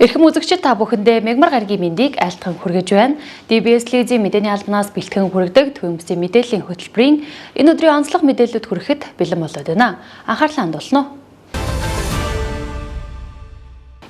Эрхэм үзэгчид та бүхэндээ мягмар гарагийн мэндийг айлтган хүргэж байна. DBS телевизийн мэдээний албанаас бэлтгэн хүргэдэг төвөмсгийн мэдээллийн хөтөлбөрийн энэ өдрийн онцлог мэдээлэлд хүрэхэд бэлэн болоод байна. Анхаарлаа хандуулна уу?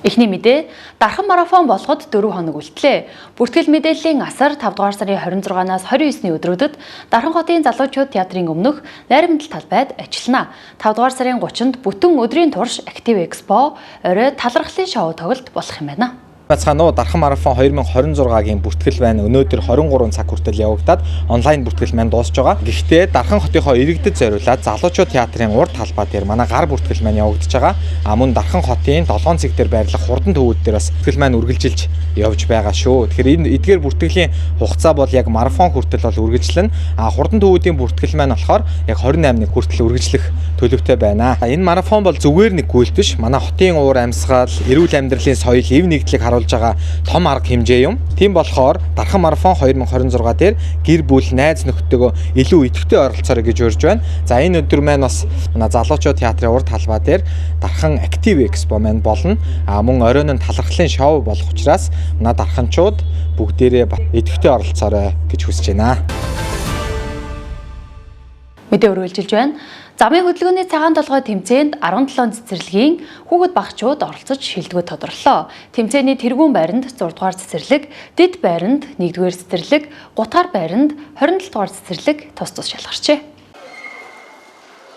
Эхний мэдээ, дархан марафон болоход 4 хоног үлдлээ. Бүртгэл мэдээллийн асар 5 дугаар сарын 26-наас 29-ний өдрүүдэд Дархан хотын залуучууд театрын өмнөх найрамдал талбайд ажиллана. 5 дугаар сарын 30-нд бүтэн өдрийн турш Актив Экспо, орой талархлын шоу тоглолт болох юм байна. Бацгаано Дархан марафон 2026-гийн бүртгэл байна. Өнөөдөр 23 цаг хүртэл явагдаад онлайн бүртгэл маань дуусж байгаа. Гэхдээ Дархан хотынхоо иргэдэд зориулаад залуучууд театрын урд талбай дээр манай гар бүртгэл маань явагдаж байгаа. Мөн Дархан хотын 7 цэг дээр байрлах хурдан төвүүд дээр бас бүртгэл маань үргэлжилж явж байгаа шүү. Тэгэхээр энэ эдгээр бүртгэлийн хугацаа бол яг марафон хүртэл бол үргэлжлэнэ. Хурдан төвүүдийн бүртгэл маань болохоор яг 28-ны хүртэл үргэлжлэх төлөвтэй байна. Энэ марафон бол зүгээр нэг гүйлт биш. Манай хотын уур амьсгал, эрүүл амьдралын соёл, эв нэгдлийг харуулж байгаа том арга хэмжээ юм. Тийм болохоор Дархан марафон 2026 дээр гэр бүл, найз нөхдөдөө илүү идэвхтэй оролцоорой гэж урьж байна. За энэ өдөр маань бас манай залуучууд театрын урд талбай дээр Дархан Актив Экспо маань болно. Мөн оройн нь талархлын шоу болох учраас манай дарханчууд бүгдээрээ идэвхтэй оролцоорой гэж хүсэж байна. Мэдээ өргөлжилж байна. Замын хөдөлгөөний цагаан толгой тэмцээнд 17 цэцэрлэгийн хүүхэд багчууд оролцож шилдэгүүд тодорлоо. Тэмцээний тэргүүн байранд 6 дугаар цэцэрлэг, дэд байранд 1 дугаар цэцэрлэг, 3 дугаар байранд 27 дугаар цэцэрлэг тус тус шалгарчээ.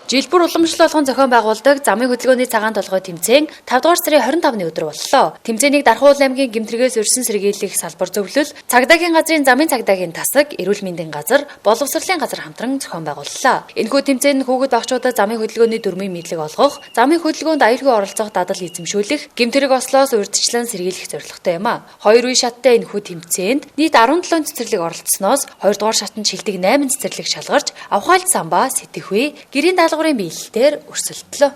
Жил бүр уламжлал болгон зохион байгуулдаг замын хөдөлгөөний цагаан толгой тэмцээн 5 дугаар сарын 25-ны өдөр боллоо. Тэмцээнийг Дархан аймгийн гэмтрэгээс өрсөн сэргийлэх салбар зөвлөл, цагдаагийн газрын замын цагдаагийн тасаг, эрүүл мэндийн газар, боловсролын газар хамтран зохион байгууллаа. Энэхүү тэмцээнд хүүхэд багчуудад замын хөдөлгөөний дүрмийн мэдлэг олгох, замын хөдөлгөөнд аюулгүй оролцох дадал эзэмшүүлэх, гэмтрэг ослоос урьдчилан сэргийлэх зорилготой юм а. 2 үе шаттай энэхүү тэмцээнд нийт 17 цэцэрлэг оролцсноос 2 дугаар шатанд шилдэг 8 цэцэрлэг шалгарч, авхайлт самбаа, сэтгэхүй, гэрийн биелэлтээр өрсөлдлөө.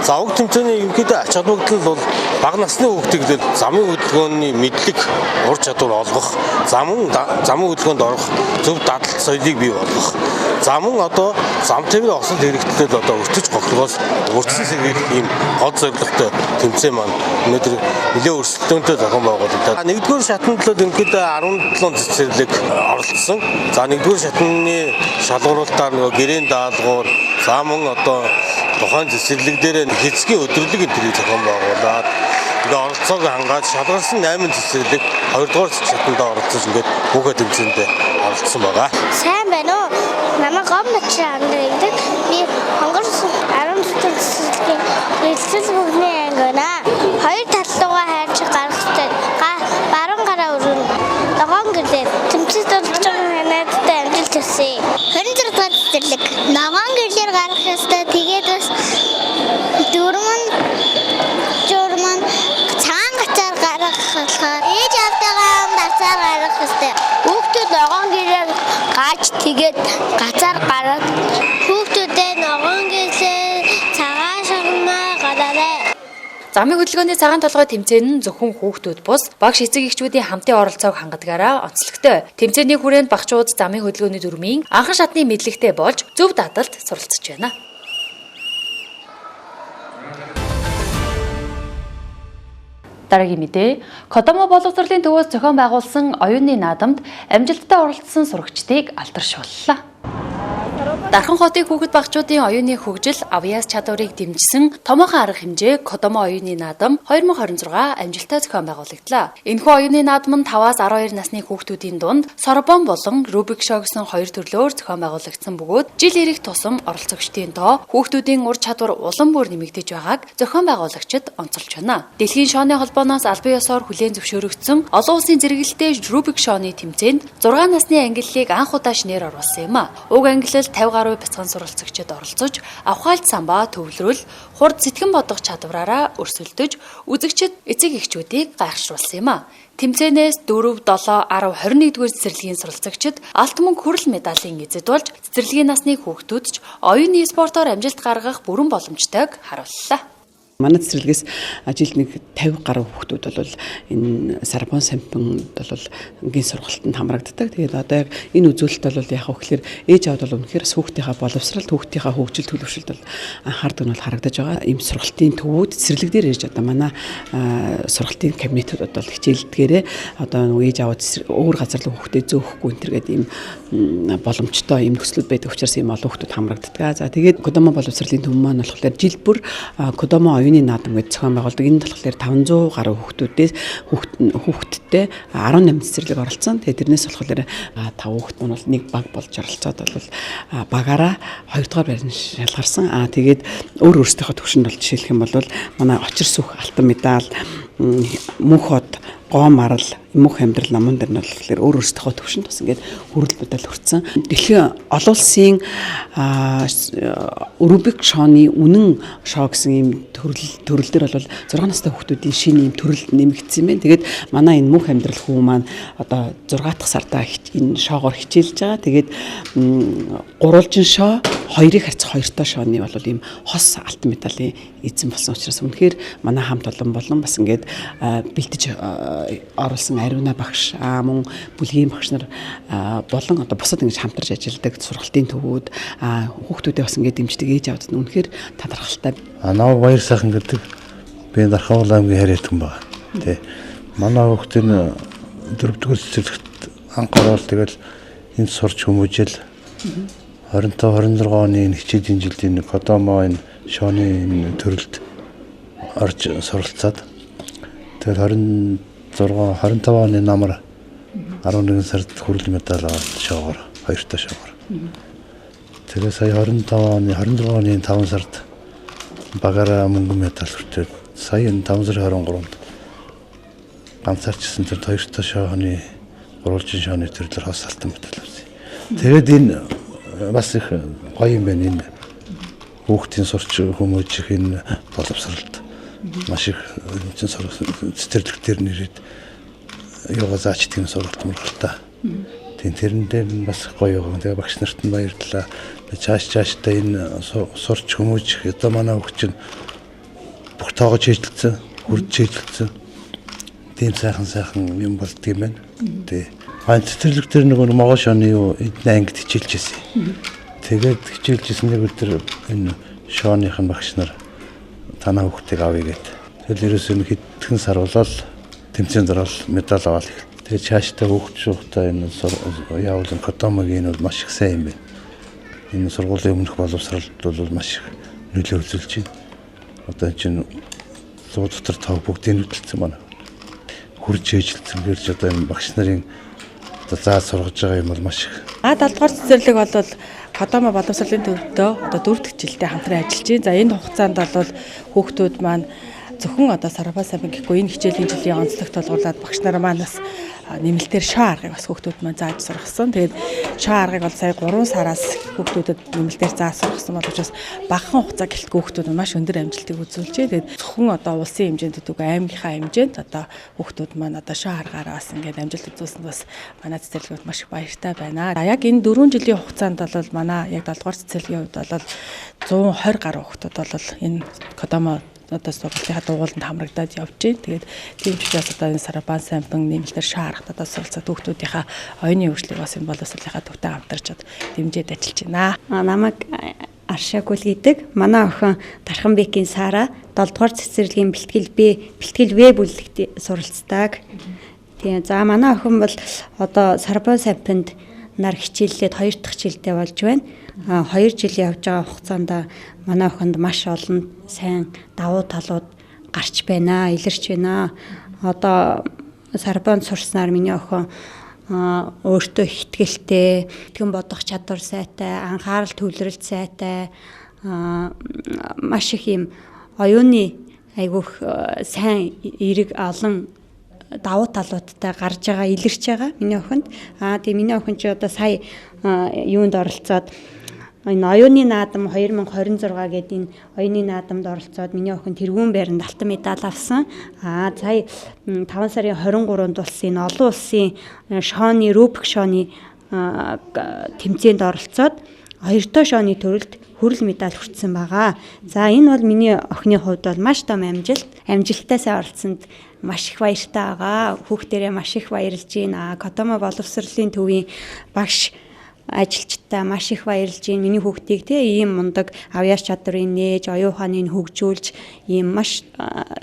За уг тэмцээний ерөнхийдөө ач холбогдол бол бага насны хүүхдүүдэд замын хөдөлгөөний мэдлэг, ур чадвар олгох, замын хөдөлгөөнд орох, зөв дадал соёлыг бий болгох. Замын одоо зам тээврийн осол хэрэгтлээд одоо өртөж гохлогоос урьдчилан сэргийлэх ийм гол зорилготой тэмцээн маань өнөөдөр нэлээд өрсөлдөөнтэй зохион байгуулагдаад. Нэгдүгээр шатанд л ерөнхийдөө 17 цэцэрлэг оролцсон. За нэгдүгээр шатны шалгуулалтаар нөгөө гэрээний даалгавар, замын одоо тухайн цэцэрлэг дээр хэцгийн өдрөлөг энтрийг зохион байгуулад тэгээ оролцоог хангаад шалгарсан 8 цэцэрлэг 2 дугаар шатанд оролцож ингээд бүгд тэмцээнд оролцсон байгаа. Сайн байна уу? Намайг Гомбочроо амддаг. Би хонгорсон 14 цэцэрлэгийн бэлтгэл бүгдний ангина. 2 таллуугаа хайрч гарах хэрэгтэй. Баруун гараа өргөн. Догоон гэлээ тэмцээд болж байгаа найзтай амжилт хүсье. 26 дугаар цэцэрлэг. Ногоон гэлээр гарах хэрэгтэй. Тэгээд бас журман цагаан гацаар гарах болохоор ээж автагаа дарцаар гарах хэрэгтэй. Хүүхдүүд ногоон гэлээр гаж тэгээд гацаар гараад хүүхдүүдээ ногоон гэлээ цагаан шагнаа гараарай. Замын хөдөлгөөний цагаан толгой тэмцээн нь зөвхөн хүүхдүүд бус багш эцэг эхчүүдийн хамтын оролцоог хангадгаараа онцлогтой. Тэмцээний хүрээнд багчууд замын хөдөлгөөний дүрмийн анхан шатны мэдлэгтэй болж зөв дадалд суралцж байна. Дараагийн мэдээ, Кодомо боловсролын төвөөс зохион байгуулсан оюуны наадамд амжилттай оролцсон сурагчдыг алдаршууллаа. Дархан хотын хүүхэд багчуудын оюуны хөгжил, авьяас чадварыг дэмжсэн томоохон арга хэмжээ Кодомо оюуны наадам 2026 амжилттай зохион байгуулагдлаа. Энэхүү оюуны наадам нь 5-аас 12 насны хүүхдүүдийн дунд Сорбон болон Рубик шоу гэсэн 2 төрлөөр зохион байгуулагдсан бөгөөд жил ирэх тусам оролцогчдын тоо, хүүхдүүдийн ур чадвар улам бүр нэмэгдэж байгааг зохион байгуулагчид онцолж байна. Дэлхийн шооны холбооноос албан ёсоор хүлээн зөвшөөрөгдсөн олон улсын зэрэгэлтэй Рубик шооны тэмцээнд 6 насны ангиллыг анх удаа шинээр оруулсан юм а. Уг ангиллал 50 гаруй бяцхан суралцагчид оролцож, авхайлт самбаа төвлөрүүл, хурд сэтгэн бодох чадвараараа өрсөлдөж, үзэгчид эцэг эхчүүдийг гайхшруулсан юм а. Тэмцээнээс 4, 7, 10, 21-р цэцэрлэгийн суралцагчид алт мөнгө хүрэл медалийн эзэд болж, цэцэрлэгийн насны хүүхдүүд ч оюуны спортоор амжилт гаргах бүрэн боломжтойг харууллаа. Манай цэцэрлэгээс жилд нэг 50 гаруй хүүхдүүд бол энэ Сарбон сампинд бол ангийн сургалтанд хамрагддаг. Тэгээд одоо яг энэ үзүүлэлт бол яг гэхээр ээж аавд бол үнэхээр хүүхдийнхаа боловсралд, хүүхдийнхаа хөгжил төлөвшөлд бол анхаардаг нь бол харагдаж байгаа. Ийм сургалтын төвүүд цэцэрлэг дээр ирж одоо манай сургалтын кабинетүүд бол хичээлдгээрээ одоо ээж аавд өөр газар руу хүүхдээ зөөхгүй энэ төр гэдэг ийм боломжтой ийм нөхцлүүд байдаг учраас ийм олон хүүхдүүд хамрагддаг. За тэгээд Кодомо боловсролын төв маань болохоор жил бүр Кодомо оюуны наадам гэж зохион байгуулдаг. Энэ болохоор 500 гаруй хүүхдтэй 18 цэцэрлэг оролцсон. Тэгээд тэрнээс болохоор 5 хүүхд нь бол нэг баг болж оролцоод бол багаараа 2 дугаар байранд шалгарсан. Тэгээд өөрсдийнхөө төвшөнд бол жишээлх юм бол манай очир сүх алтан медаль, мөнх хот, гом арал, мөнх амьдрал намын дээр нь болохоор өөрсдийнхөө төвшөнд бас ингээд хүрэл медаль хүртсэн. Дэлхийн олон улсын Рубик шооны үнэн шоо гэсэн ийм төрөл дээр бол 6 настай хүүхдүүдийн шинэ ийм төрөлд нэмэгдсэн байна. Тэгээд манай энэ мөнх амьдрал хүү маань одоо 6 дахь сартаа энэ шоогоор хичээлж байгаа. Тэгээд гурвалжин шоо, хоёрыг харьцах хоёртой шооны бол ийм хос алтан медалийн эзэн болсон учраас үнэхээр манай хамт олон бас ингээд бэлдэж оруулсан Ариуна багш, мөн бүлгийн багш нар болон одоо бусад ингэж хамтарч ажилладаг сургалтын төвүүд хүүхдүүдээ бас ингээд дэмждэг ээж аавд нь үнэхээр талархалтай. Намайг Баяр сайхан гэдэг би Дархан аймгийн харьяат хүн байна. Тэ. Манай хүүхдийн 4-р цэцэрлэгт анх ороод тэгэл энд сурч хүмүүжил 25-26 оны хичээлийн жилийн Кодомо энэ шооны төрөлд орж суралцаад тэгэл 25 оны намар 11 сард хүрэл медаль аваад шоогоор 2 шоогоор. Тэгээ сая 26 оны 5 сард багаараа мөнгөн медаль хүртээд сая 5 сарын 23-нд ганцаарчсан тэр 2 шооны гурвалжин шооны төрлөөр хос алтан медаль авсан. Тэгээд энэ бас их гоё юм байна энэ хүүхдийн сурч хүмүүжих энэ боловсролд маш их цэцэрлэгтэр нэрээд яваа заачдаг юм сургалт мөрөлтэй. Тийм тэрэндээ бас гоё юм. Тэгээ багш нарт нь баярлалаа. Цаашдаа энэ сурч хүмүүжих одоо манай хүүхд чинь бүх тоогож хийжлцсэн, хүрдж хийжлцсэн. Тийм сайхан юм болдго юм байна. Тий. Цэцэрлэг дээр нэг Монгол шооны эдний ангид хичээлжсэн. Тэгээд хичээлжсэн нэг өдөр энэ шооных нь багш нар танаа хүүхдийг авъя гэд. Тэгэл ерөөсөө нэг хэдхэн сар болол тэмцээнд орол медаль аваад. Тэгээд цаашдаа хүүхд шуухтаа энэ явуулан Кодомогийн бол маш их сайн юм байна. Энэ сургуулийн өмнөх боловсролд бол маш их нөлөө үзүүлж байна. Одоо чинь зууд дотор тав бүгдийг хөдөлсөн байна. Хүрж ээжилсэн гэрж одоо энэ багш нарын одоо зааж сургаж байгаа юм бол маш их. 7 дугаар цэцэрлэг бол Кодомо боловсролын төвдөө одоо 4 дахь жилдээ хамтран ажиллаж байна. За энэ хугацаанд бол хүүхдүүд маань зөвхөн одоо Сарбон сампин гэхгүй энэ хичээлийн жилийн онцлогт толгуурлаад багш нар маань бас нэмэлтээр шоо аргыг бас хүүхдүүд маань зааж сургасан. Тэгээд шоо аргыг бол сая 3 сараас хүүхдүүдэд нэмэлтээр зааж сургасан бол учраас багахан хугацаа гэлтгүй хүүхдүүд маш өндөр амжилтыг үзүүлж байна. Тэгээд зөвхөн одоо улсын хэмжээнд үгүй аймгийнхаа хэмжээнд одоо хүүхдүүд маань одоо шоо аргаараа бас ингээд амжилт үзүүлсэнд бас манай цэцэрлэгт маш их баяртай байна. Яг энэ 4 жилийн хугацаанд бол манай яг 7 дугаар цэцэрлэгийн хувьд бол 120 гаруй хүүхдүүд бол энэ Кодомо одоо сургалтынхаа дугууланд хамрагдаад явж байна. Тэгээд тийм ч учраас одоо энэ Сарбон сампин нэмэлтээр шаарахад одоо суралцаад хүүхдүүдийнхаа оюуны хөгжлийг бас энэ боловсролынхаа төвтэй хамтарчод дэмжиж ажиллаж байна. Намайг Аршагүл гэдэг. Манай охин Дарханбекийн Сара 7 дугаар цэцэрлэгийн бэлтгэл В бүлэгт суралцдаг. Тийм. За манай охин бол одоо Сарбон сампинд нар хичээллээд 2 дахь жилдээ болж байна. 2 жил явж байгаа хугацаанд манай охинд маш олон сайн давуу талууд гарч байна, илэрч байна. Одоо Сарбонд сурснаар миний охин өөртөө ихтгэлтэй, итгэн бодох чадвар сайтай, анхаарал төвлөрөлт сайтай, маш их юм оюуны айгүйх сайн эерэг олон давуу талуудтай гарч байгаа, илэрч байгаа миний охинд. Тэгээ миний охин чи одоо сая юунд оролцоод энэ оюуны наадам 2026 гэдэг энэ оюуны наадамд оролцоод миний охин тэргүүн байранд алтан медаль авсан. Сая 5 сарын 23-нд болсон энэ олон улсын Рубик шооны тэмцээнд оролцоод 2 шооны төрөлд хүрэл медаль хүртсэн байгаа. За энэ бол миний охины хувьд бол маш том амжилт. Амжилтаасаа оролцсонд маш их баяртай байгаа. Хүүхдэрээ маш их баярлж байна. Котомо боловсролын төвийн багш ажилчтай маш их баярлж байна. Миний хүүхдийг ийм мундаг авьяас чадварыг нээж, оюун ухааныг хөгжүүлж, ийм маш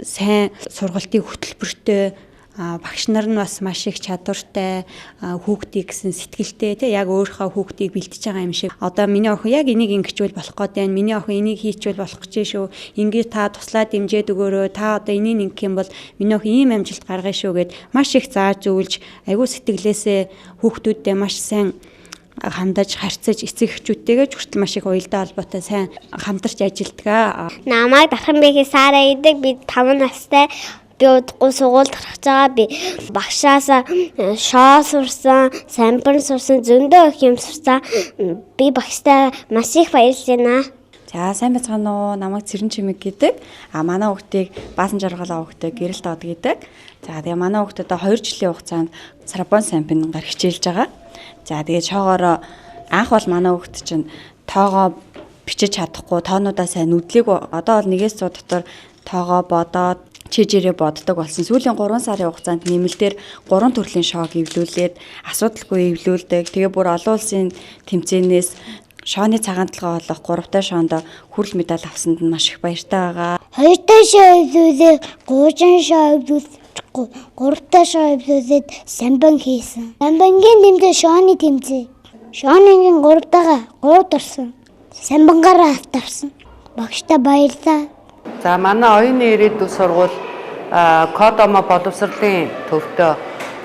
сайн сургалтын хөтөлбөртэй багш нар нь бас маш их чадвартай хүүхдийг гэсэн сэтгэлтэй яг өөрийнхөө хүүхдийг бэлдэж байгаа юм шиг. Одоо миний охин яг энийг ингэчвэл болох гээд байна. Миний охин энийг хийчихвэл болох гэж шүү. Ингээд та туслаад дэмжээд өгөөрөө. Та одоо энийг ингэх юм бол миний охин ийм амжилт гаргана шүү гэд маш их зааж зөвлөж, айгүй сэтгэлээсээ хүүхдүүдтэй маш сайн хандаж харьцаж эцэг эхчүүдтэйгээ хүртэл маш их уялдаа холбоотой сайн хамтарч ажилладаг. Намайг Дархан Бэки Сара гэдэг би 5 настай. Би удахгүй сургуульд гарах байгаа. Би багшаасаа шоо сурсан, самбар сурсан, зөндөө их юм сурсан. Би багштай маш их баярлж байна. За сайн байцгаана уу? Намайг Цэрэн Чимэг гэдэг. Манай хүүхдийг Баасан жаргалаа хүүхдээ Гэрэлт Од гэдэг. За тэгээ манай хүүхдүүд 2 жилийн хугацаанд Сарабон самбын гар хичээлж байгаа. За тэгээ шоогоор анх бол манай хүүхд чинь тоогоо бичиж чадахгүй, тоонуудаа сайн нүдлийг одоо бол 1 сар дотор тоогоо бодоод чижээрээ боддог болсон. Сүүлийн 3 сарын хугацаанд нэмэлтээр 3 төрлийн шоог эвлүүлээд асуудалгүй эвлүүлдэг. Тэгээ бүр олон улсын тэмцээнээс шооны цагаан толгой олох 3-тай шоонд хүрэл медаль авсанд нь маш их баяртай байгаа. 2-тай шоо эвлүүлээд 3 шоо эвлүүлээд 3-тай шоо эвлүүлээд самбан хийсэн. Самбангийн тэмцээ шооны тэмцээ. Шооныгийн 3-тайгаа 3 дурсан. Самбангаараа автарсан. Багштай баярлалаа. За манай оюуны ирээдүйн сургууль Котомо боловсролын төвтэй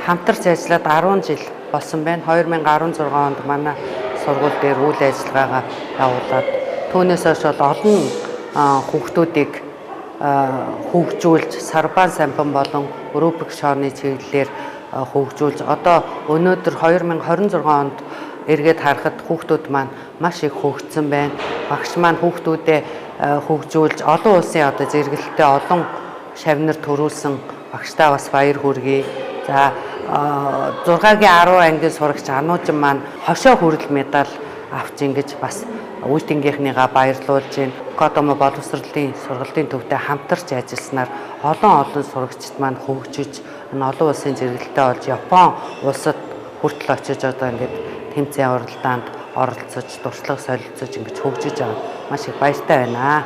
хамтарч ажиллаад 10 жил болсон байна. 2016 онд манай сургууль дээр үйл ажиллагаагаа явуулаад түүнээс хойш бол олон хүүхдүүдийг хөгжүүлж Сарбан самбан болон Рубик шооны чиглэлээр хөгжүүлж одоо өнөөдөр 2026 онд эргээд харахад хүүхдүүд маань маш их хөгжсөн байна. Багш маань хүүхдүүдээ хөгжүүлж олон улсын одоо зэрэгэлдэлтэй олон шавнар төрүүлсэн багштай бас баяр хүргэе. За 6-гийн 10 ангийн сурагч Ануужин маань хошоо хүрэл медаль авч ингэж бас үйлдэнгийнхнийгаа баярлуулж байна. Котомо боловсролын сургалтын төвтэй хамтарч ажилласнаар олон сурагчид маань хөгжиж олон улсын зэрэгэлдэлтэй болж Япон улсад хүртэл очиж одоо ингэж тэмцээн уралдаанд оролцож, дуршлаг солилцож ингэж хөгжиж байгаа. Маш их баяртай байна.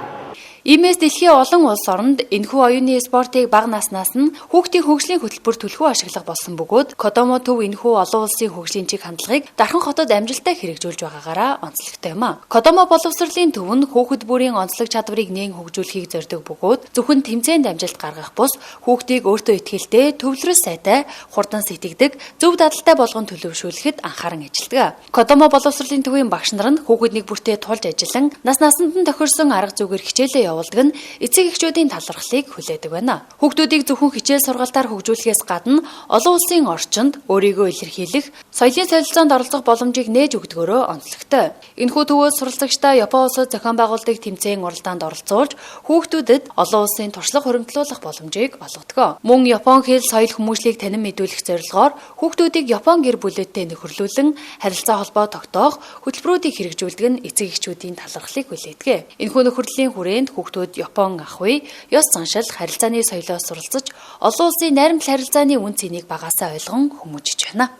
Иймээс дэлхийн олон улс оронд энэхүү оюуны спортыг бага наснаас нь хүүхдийн хөгжлийн хөтөлбөр төлхөө ашиглах болсон бөгөөд Котомо төв энэхүү олон улсын хөгжлийн чиг хандлагыг Дархан хотод амжилттай хэрэгжүүлж байгаагаараа онцлогтой юм а. Котомо боловсролын төв нь хүүхэд бүрийн онцлог чадварыг нээн хөгжүүлэхийг зорддог бөгөөд зөвхөн тэмцээнд амжилт гаргах бус хүүхдийг өөртөө итгэлтэй, төвлөрөс сайтай, хурдан сэтгэдэг, зөв дадалтай болгон төлөвшүүлэхэд анхааран ажилладаг. Котомо боловсролын төвийн багш нар нь хүүхэд нэг бүртээ тулж ажиллан нас насанд нь тохирсон арга зүгээр хичээлээ явуулдаг нь эцэг эхчүүдийн талархлыг хүлээдэг байна. Хүүхдүүдийг зөвхөн хичээл сургалтаар хөгжүүлэхээс гадна олон улсын орчинд өөрийгөө илэрхийлэх, соёлын солилцоонд оролцох боломжийг нээж өгдөгөөрөө онцлогтой. Энэхүү төвөөс суралцагчдаа Япон улсад зохион байгуулдаг тэмцээн уралдаанд оролцуулж хүүхдүүдэд олон улсын туршлага хуримтлуулах боломжийг олгодог. Мөн Япон хэл соёл хүмүүжлийг танин мэдүүлэх зорилгоор хүүхдүүдийг Япон гэр бүлээдтэй нөхөрлүүлэн харилцаа холбоо тогтоох хөтөлбөрүүдийг хэрэгжүүлдэг нь эцэг эхчүүдийн талархлыг хүлээдэг. Энэхүү нөхөрлөлийн хүрээнд хүүхдүүд Япон ах үе, ёс заншил, харилцааны соёлоос суралцаж, олон улсын найрамдал харилцааны үн цэнийг багасаа ойлгон хүмүүжиж байна.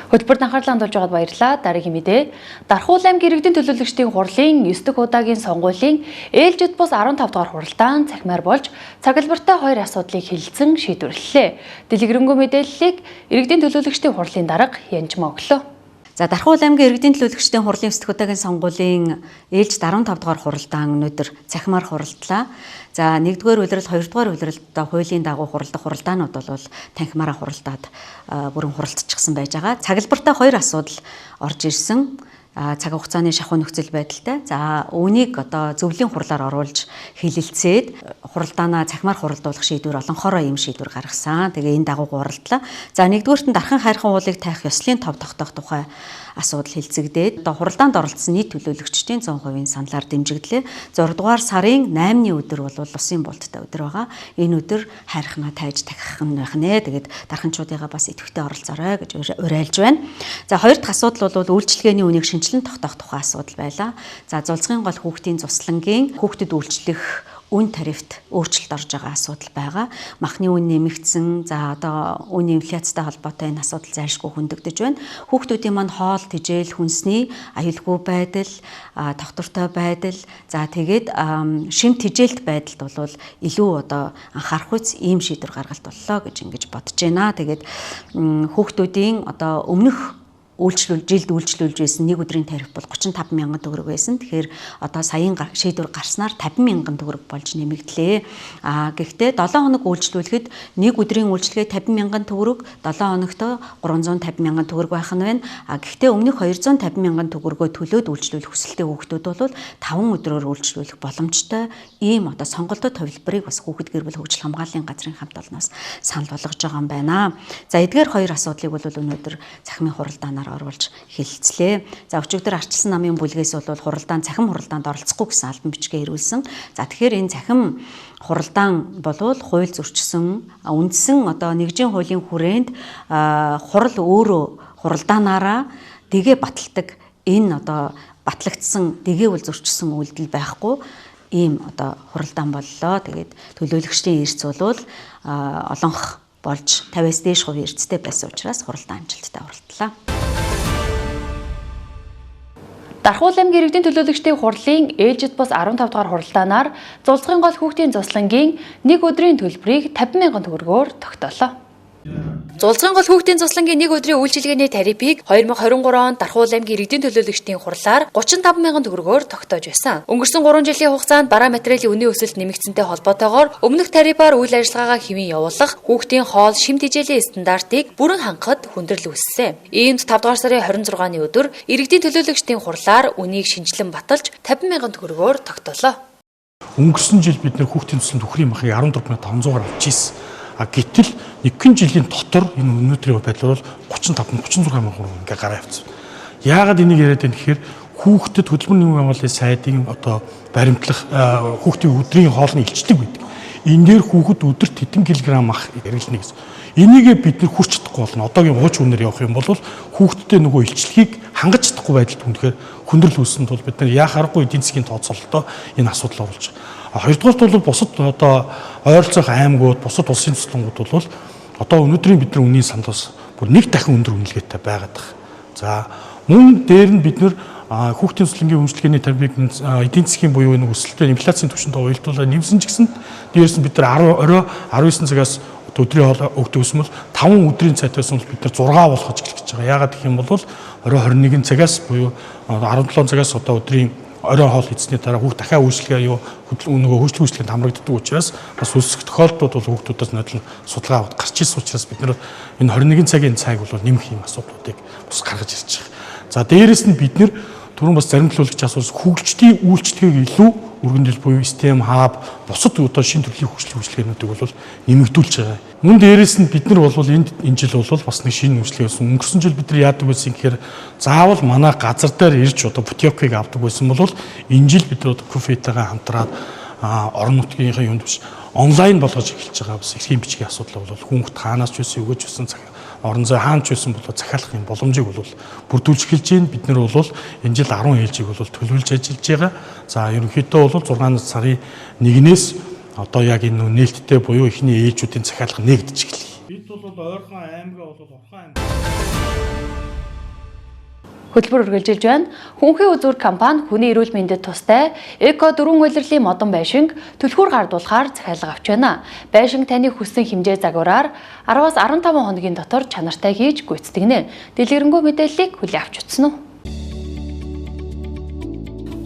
Хөтөлбөрт анхаарлаа хандуулж байгаад баярлалаа. Дараагийн мэдээ. Дархуул аймгийн иргэдийн төлөөлөгчдийн хурлын 9 дахь удаагийн сонгуулийн ээлжид бус 15 дахь хурлаан цахимаар болж цагалбартай 2 асуудлыг хэлэлцэн шийдвэрлэлээ. Дэлгэрэнгүй мэдээллийг иргэдийн төлөөлөгчдийн хурлын дарга Янжмаа өглөө. За Дархуул аймгийн иргэдийн төлөөлөгчдийн хурлын 9 дахь удаагийн сонгуулийн ээлжид 15 дахь хурлаан өнөөдөр цахимаар хуралдлаа. За 1-р улирал, 2-р улиралд хуулийн дагуу хуралдах хуралдаанууд бол танхимаараа хуралдаад бүрэн хуралцчихсан байж байгаа. Цагалбартай 2 асуудал орж ирсэн. Цаг хугацааны шахуу нөхцөл байдалтай. За үүнийг одоо зөвлөлийн хурлаар оруулж хэлэлцээд хуралдаанаа цахимаар хуралдуулах шийдвэр олонхороо ийм шийдвэр гаргасан. Тэгээ энэ дагуу хуралдлаа. За 1-р нь дархан хайрхан уулыг таах ёслолын тов тогтоох тухай асуудал хэлцэгдээд одоо хуралдаанд оролцсон нийт төлөөлөгчдийн 100% саналаар дэмжигдлээ. 6 дугаар сарын 8-ны өдөр бол Улсын булдтай өдөр байгаа. Энэ өдөр хайрхнаа тайж тахих нь байх нэ. Тэгээд дарханчуудыгаа бас идэвхтэй оролцоорой гэж уриалж байна. За хоёр дахь асуудал бол үйлчилгээний үнийг шинжилэн тогтоох тухай асуудал байлаа. За зулцгийн гол хүүхдийн цуслангийн хүүхдэд үйлчлэх үн тарифт өөрчлөлт орж байгаа асуудал байгаа. Махны үн нэмэгдсэн. За одоо үн инфляцтай холбоотой энэ асуудал зайлшгүй хөндөгдөж байна. Хүүхдүүдийн маань хоол, тэжээл, хүнсний аюулгүй байдал, тогтвортой байдал, за тэгээд шим тэжээлт байдалд бол илүү одоо анхаарах үс ийм шийдвэр гаргалт боллоо гэж ингэж бодож байна. Тэгээд хүүхдүүдийн одоо өмнөх жилд үйлчлүүлж байсан нэг өдрийн тариф бол 35 мянган төгрөг байсан. Тэгэхээр одоо саяын шийдвэр гарснаар 50 мянган төгрөг болж нэмэгдлээ. Гэхдээ 7 хоног үйлчлүүлэхэд нэг өдрийн үйлчлэгээ 50 мянган төгрөг, 7 хоногт 350 мянган төгрөг байх нь байна. Гэхдээ өмнөх 250 мянган төгрөгөө төлөөд үйлчлүүлэх хүсэлтэй хүүхдүүд бол 5 өдрөөр үйлчлүүлэх боломжтой ийм одоо сонголттой товлборыг бас хүүхэд гэр бүл хөгжил хамгааллын газрын хамт олноос санал болгож байгаа юм байна. За эдгээр хоёр асуудлыг бол өнөөдөр цахимын хуралдаанаар оруулж хэлэлцлээ. За өчигдөр арчилсан намын бүлгээс бол цахим хуралдаанд оролцохгүй гэсэн албан бичгээ ирүүлсэн. За тэгэхээр энэ цахим хуралдаан болвол хууль зөрчсөн үндсэн одоо нэгжийн хуулийн хүрээнд хурал өөрөө хуралдаанаараа дэгээ баталдаг энэ одоо батлагдсан дэгээвэл зөрчсөн үйлдэл байхгүй ийм одоо хуралдаан боллоо. Тэгээд төлөөлөгчдийн эрс бол олонх болж 50-аас дээш хувийн эрсдэлтэй байсан учраас хуралдаан амжилттай оролтлоо. Дархуул аймгийн иргэдийн төлөөлөгчдийн хурлын ээлжид бус 15 дугаар хуралдаанаар зулцгийн гол хүүхдийн цуслангийн нэг өдрийн төлбөрийг 50 мянган төгрөгөөр тогтоолоо. Зулцгийн гол хүүхдийн цуслангийн нэг өдрийн үйлчилгээний тарифыг 2023 онд Дархуул аймгийн иргэдийн төлөөлөгчдийн хурлаар 35 мянган төгрөгөөр тогтоож байсан. Өнгөрсөн 3 жилийн хугацаанд бараа материалын үнийн өсөлт нэмэгдсэнтэй холбоотойгоор өмнөх тарифаар үйл ажиллагаагаа хэвэн явуулах, хүүхдийн хоол, шим тэжээлийн стандартыг бүрэн хангахад хүндрэл үүссэн. Иймд 5 дугаар сарын 26-ны өдөр иргэдийн төлөөлөгчдийн хурлаар үнийг шинжилэн баталж 50 мянган төгрөгөөр тогтоолоо. Өнгөрсөн жил бид нэр хүүхдийн цусланд төхрийн махыг 14500-аар авч ийсэн. Гэтэл нэгэн жилийн дотор энэ өнөөдрийн байдлаар 35-36 мянган ингээ гараа явцсан. Яагаад энийг яриад байна гэхээр хүүхдэд хөдөлмөр нийгмийн хамгааллын сайдын одоо баримтлах хүүхдийн өдрийн хоолны илчлэг байдаг. Энэ дээр хүүхэд өдөрт хэдэн килограмм ах хэрэглэнэ гэсэн. Энийгээ бид нэр хүрч чадахгүй болно. Одоогийн хууч үнээр явах юм бол хүүхдтэй нөгөө илчлэгийг хангаж чадахгүй байдалд үнэхээр хүндрэл үүссэн тул бид нар яа харахгүй эдийн засгийн тооцоололтоо энэ асуудал оруулж байгаа. Хоёрдугаарт бол бусад одоо ойролцоох аймагуд, бусад улсын цуслангууд бол одоо өнөөдрийн бидний үнийн сандаас бүр нэг дахин өндөр үнэлгээтэй байгаад байна. За мөн дээр нь бид нэр хүүхдийн цуслангийн өмчлөгээний тарифыг эдийн засгийн буюу энэ өсөлттэй инфляцийн түвшинд уялдуулаад нэмсэн ч гэсэн дээрээс нь бид нар орой 19 цагаас өдрийн хоол өгдөг юм бол 5 өдрийн цайтаас нь бид нар 6 болгож эхлэх гэж байгаа. Яагаад гэх юм бол орой 21 цагаас буюу 17 цагаас одоо өдрийн орой хоол эзний дараа хүүхд дахиад үйлчлэгээ нөгөө хөгжлийн үйлчлэгэнд хамрагддаг учраас бас үлсэх тохиолдлууд бол хүүхдүүдээс нодлон судалгаа аваад гарч ирсэн учраас бид нар энэ 21 цагийн цайг бол нэмэх юм асуудлуудыг бас гаргаж ирж байгаа. За дээрэс нь бид нэр түрүүн бас зарим төлөөлөгч асуусан хөгжлийн үйлчлэгийг илүү өргөндөл буюу STEM хаб бусад одоо шинэ төрлийн хөгжлийн үйлчлэгээнүүдийг бол нэмэгдүүлж байгаа. Мөн дээрэс нь бид нар бол энэ жил бол бас нэг шинэ үйлчлэг байсан. Өнгөрсөн жил бид нар яадаг байсан гэхээр заавал манай газар дээр ирж одоо бутиокыг авдаг байсан бол энэ жил бид нар кофетайгаа хамтраад орон нутгийнхаа юмд биш онлайн болгож эхэлж байгаа бас эрхийн бичгийн асуудал бол хүүхд хаанаас ч байсан өгөөж байсан орон зай хаанч байсан бол захиалах юм боломжийг бол бүрдүүлж эхэлж байна. Бид нар бол энэ жил 10 ээлжийг бол төлөвлөж ажиллаж байгаа. За ерөнхийдөө бол 6 сарын 1-ээс одоо яг энэ нээлттэй буюу эхний ээлжүүдийн захиалга нэгдэж эхэллээ. Бид бол ойрхон аймгаа бол Орхон аймаг хөтөлбөр үргэлжилж байна. Хүнхээ үзүүр компани хүний эрүүл мэндэд тустай эко дөрвөн улирлын модон байшинг түлхүүр гардуулахаар захиалга авч байна. Байшинг таны хүссэн хэмжээ загвараар 10-аас 15 хоногийн дотор чанартай хийж гүйцэтгэнэ. Дэлгэрэнгүй мэдээллийг хүлээн авч утсан уу?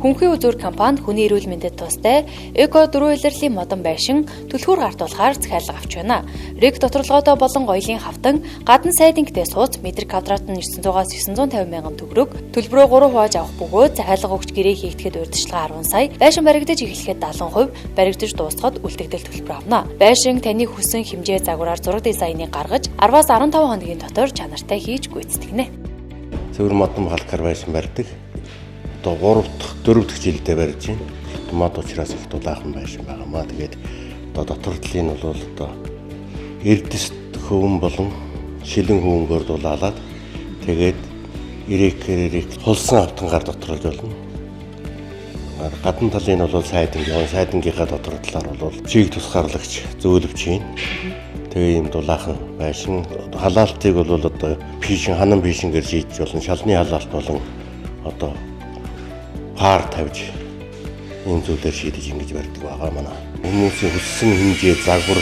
Хүнхээ үзүүр компани хүний эрүүл мэндэд тустай эко дөрвөн улирлын модон байшин түлхүүр гардуулахаар захиалга авч байна. Рэг доторлоготой болон гоёлын хавтан гадна сайдингтэй сууц метр квадрат нь 900-аас 950 мянган төгрөг, төлбөрөө 3 хувааж авах бөгөөд захиалга өгч гэрээ хийгдэхэд урьдчилгаа 10 сая, байшин баригдаж эхлэхэд 70%, баригдаж дуусахад үлдэгдэл төлбөр авна. Байшин таны хүссэн хэмжээ загвараар зураг дизайныг гаргаж 10-аас 15 хоногийн дотор чанартай хийж гүйцэтгэнэ. Төвөр модон халкар байшин барьдаг. Одоо 3 дахь 4 дахь жилдээ барьж байна. Мод учраас их дулаахан байшин байгаамаа. Тэгээд одоо дотор талын бол одоо эрдэс хөвөн болон шилэн хөвөнгөөр дулаалаад тэгээд ирээкэрийг хулсан автангаар доторолж болно. Гадна талын бол сайдангийнхаа дотор талаар бол чиг тусгаарлагч зөөлөвч юм. Тэгээ юм дулаахан байшин халаалтыг бол одоо пишин ханан пишингээр шийдэж болно. Шалны халаалт болон одоо пар тавьж ийм зүйлээр шийдэж ингэж барьдаг байгаа манай. Хүмүүсийн хүссэн хэмжээ загвар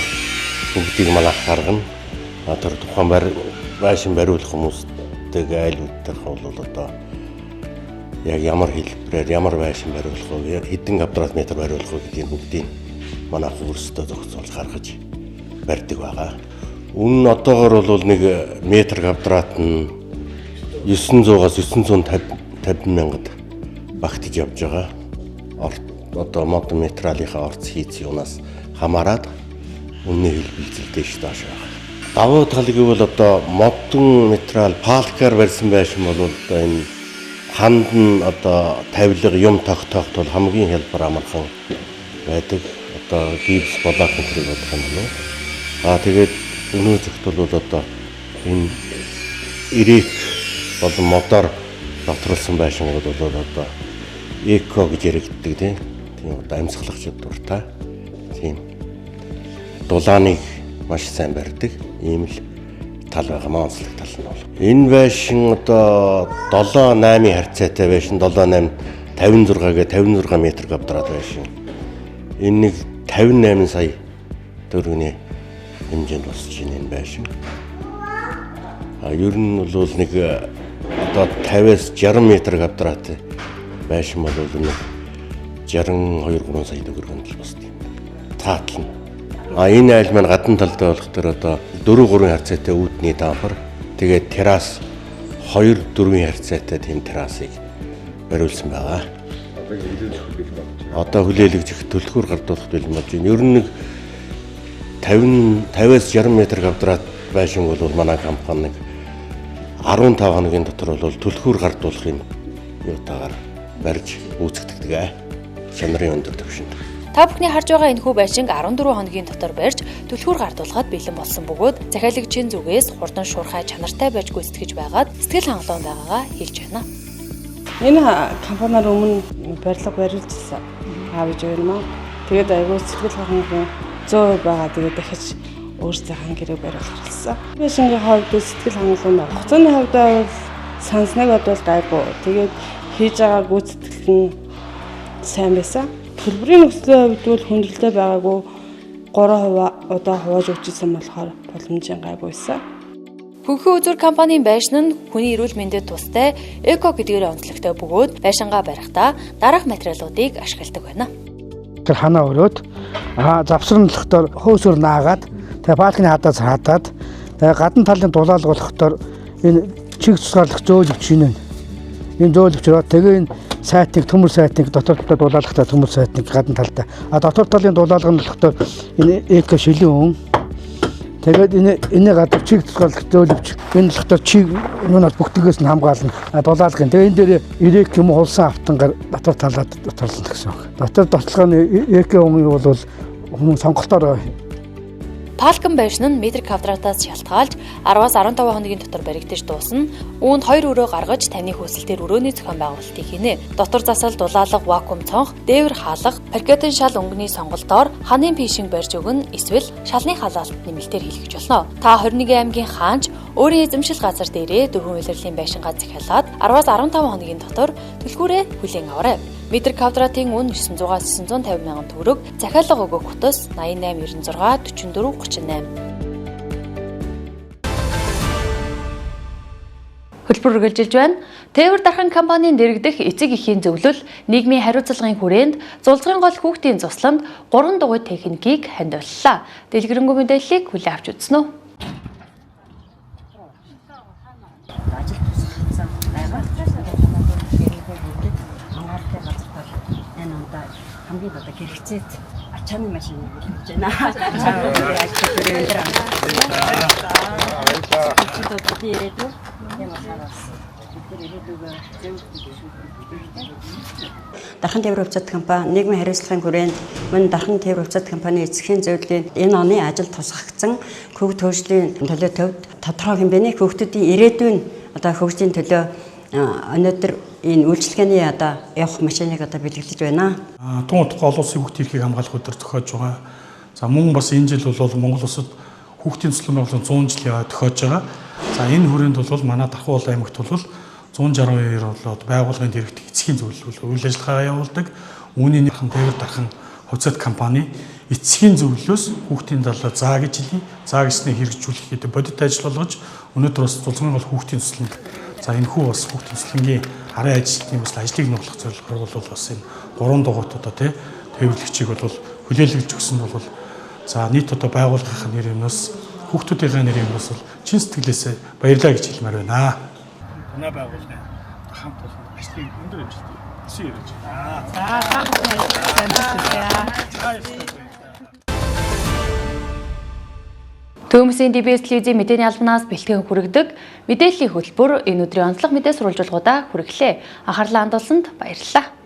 бүгдийг манайх гаргана. Тэр тухайн байшин бариулах хүмүүстэйг айл үүддэх бол одоо яг ямар хэлбэрээр ямар байшин бариулах вэ? Хэдэн квадрат метр бариулах вэ гэдгийг бүгдийг манайх өөрсдөө зохицуулж гаргаж барьдаг байгаа. Үнэн нь одоогоор бол 1 метр квадрат нь 900-аас 950 мянгад багтаж явж байгаа. Одоо модон материалынхаа орц хийц юунаас хамаарат үнийн хэлбэлзэл дэш доош байгаа. Давуу тал гэвэл одоо модон материал палкаар барьсан байшин бол одоо энэ ханд нь одоо тавилга юм тогтоохт бол хамгийн хялбар амархан байдаг. Одоо гипс болоод хэрэг болох юм байна. Тэгээд өнөө зөвхт бол одоо энэ ирээх болон модоор доторлсон байшингууд бол одоо эко гэж яригддаг тийм одоо амьсгалагчид дуртай тийм дулааныг маш сайн барьдаг ийм л тал байгаа маа онцлог тал нь бол. Энэ байшин одоо 7-8 харьцаатай байшин 7-8 56-гээ 56 метр квадрат байшин. Энэ нэг 58 сая төгрөгийн хэмжээнд босч байна энэ байшин. Ер нь бол нэг одоо 50-аас 60 метр квадрат байшин бол нэг 62-3 сая төгрөгөнд л босдог. Таатал нь. Энэ айл маань гадна талдаа болох төр одоо 4-3 харьцаатай үүдний дампар тэгээд террас 2-4 харьцаатай тийм террасыг бариулсан байгаа. Одоо хүлээлгэж төлхөөр гардуулах бэлэн болж байна. Ер нь нэг 50-аас 60 метр квадрат байшин бол манай компани 15 хоногийн дотор бол төлхөөр гардуулахын юутаагаар барьж үүсгдэг. Чанарын өндөр түвшинд. Та бүхний харж байгаа энэ хүү байшинг 14 хоногийн дотор барьж түлхүүр гардуулахад бэлэн болсон бөгөөд захиалагчийн зүгээс хурдан шуурхай чанартай байж гүйцэтгэж байгаад сэтгэл хангалуун байгаагаа хэлж байна. Энэ компаниар өмнө барилга барьжсэн аавж байна маа. Тэгээд айгүй сэтгэл хангалуун 100% байгаа. Тэгээд дахиж өөрсдийнхээ гэрээ бариулах болсон. Байшингийн хувьд сэтгэл хангалуун байна. Хугацааны хувьд бол санснаг бодвол гайгүй. Тэгээд хийж байгаа гүйцэтгэл нь сайн байсан. Төлбөрийн нөхцөлийн хувьд бол хүндрэлтэй байгаагүй 3% одоо хувааж өгчсэн болохоор боломжийн гайгүй байсан. Хөнхөн үзүр компанийн байшин нь хүний эрүүл мэндэд тустай эко гэдгээр онцлогтой бөгөөд байшингаа барихдаа дараах материалуудыг ашигладаг байна. Тэр ханаа өрөөд завсарлахтаар хөөсөр наагаад тэгээ балкны хадаас хадаад тэгээ гадна талын дулаалга болохоор энэ чиг тусгаарлагч зөөлөвч шинэ. Энэ зөөлөвчроо тэгээ энэ сайтыг төмөр сайтыг дотор талд дулаалгахтаа төмөр сайтыг гадна талдаа дотор талын дулаалга нь болохоор энэ эко шилэн өн тэгээд энэ гадар чиг тусгаарлагч зөөлөвч энэ болохоор чиг юунаас бүгдгээс нь хамгаална дулаалгын тэгээ энэ дээр ирээх юм хулсан автангаар дотор талаад доторлон гэсэн үг. Дотор доторлогын эко өн бол хүмүүс сонголтоор Палкан байшин нь метр квадратаас шалтгаалж 10-аас 15 хоногийн дотор баригдаж дуусна. Үүнд 2 өрөө гаргаж таны хүсэлтээр өрөөний зохион байгуулалтыг хийнэ. Дотор засал, дулаалга, вакуум цонх, дээвэр хаалга, паркетын шал өнгөний сонголтоор ханын пишинг барьж өгнө. Эсвэл шалны халаалт нэмэлтээр хийлгэж болно. Та 21 аймгийн хаанч өөрийн эзэмшил газар дээрээ дөрвөн улирлын байшингаа захиалаад 10-аас 15 хоногийн дотор түлхүүрээ хүлээн аваарай. Метр квадратын үн 900-аас 950 мянган төгрөг, захиалга өгөх утас 88 96 44 38. Хөлбөр үргэлжилж байна. Тээвэр дархан компанийн дэргэдэх эцэг эхийн зөвлөл нийгмийн хариуцлагын хүрээнд Зулцгын гол хүүхдийн цусланд 3 дугуй техникийг хандиваллаа. Дэлгэрэнгүй мэдээллийг хүлээн авч үзсэн үү? хамгийн одоо хэрэгцээд ачааны машин гэж байна. Ачааны ажил дээр өндөр амжилт. Дархан тээвэр хувьцат компани нийгмийн хариуцлагын хүрээнд мөн Дархан тээвэр хувьцат компани эцгийн зөвлөлийн энэ оны ажил тусгагдсан хөгжил хөгжлийн төлөө төвд тодорхой хэмжээний хүүхдүүдийн ирээдүйн одоо хөгжлийн төлөө өнөөдөр энэ үйлчилгээний одоо явах машиныг одоо бэлгэлж байна. Тун утга олон улсын хүүхдийн эрхийг хамгаалах өдөр тохиож байгаа. За мөн бас энэ жил бол Монгол улсад хүүхдийн төслийн болон 100 жилийн тохиож байгаа. За энэ хүрээнд бол манай Дархан Улаан аймагт бол 162 болоод байгууллагын дэргэд эцгийн зөвлөл үйл ажиллагаа явуулдаг. Үүний Дархан тээвэр Дархан хувьцат компани эцгийн зөвлөлөөс хүүхдийн талаар заа гэж хэлий. Заа гэснээ хэрэгжүүлэх гэдэг бодит ажил болгож өнөөдөр бас тулгын бол хүүхдийн төслөнд за энэ хүү бас хүүхдийн төслөнгийн арын ажилтны бас ажлыг нуглах зорилгоор бол бас энэ 3 дугуйт одоо тээвэрлэгчийг бол хүлээлгэж өгсөн бол за нийт одоо байгууллагын нэрээс хүүхдүүдийн нэрээс бол чин сэтгэлээсээ баярлалаа гэж хэлмээр байна. Манай байгууллагын хамт олон ажлын өндөр хэмжээтэй өсөж ирж байна. Төмөсийн ДБС телевизийн мэдээний албанаас бэлтгэн хүргэдэг мэдээллийн хөтөлбөр энэ өдрийн онцлог мэдээ сурвалжуулгуудаа хүргэлээ. Анхаарлаа хандуулсанд баярлалаа.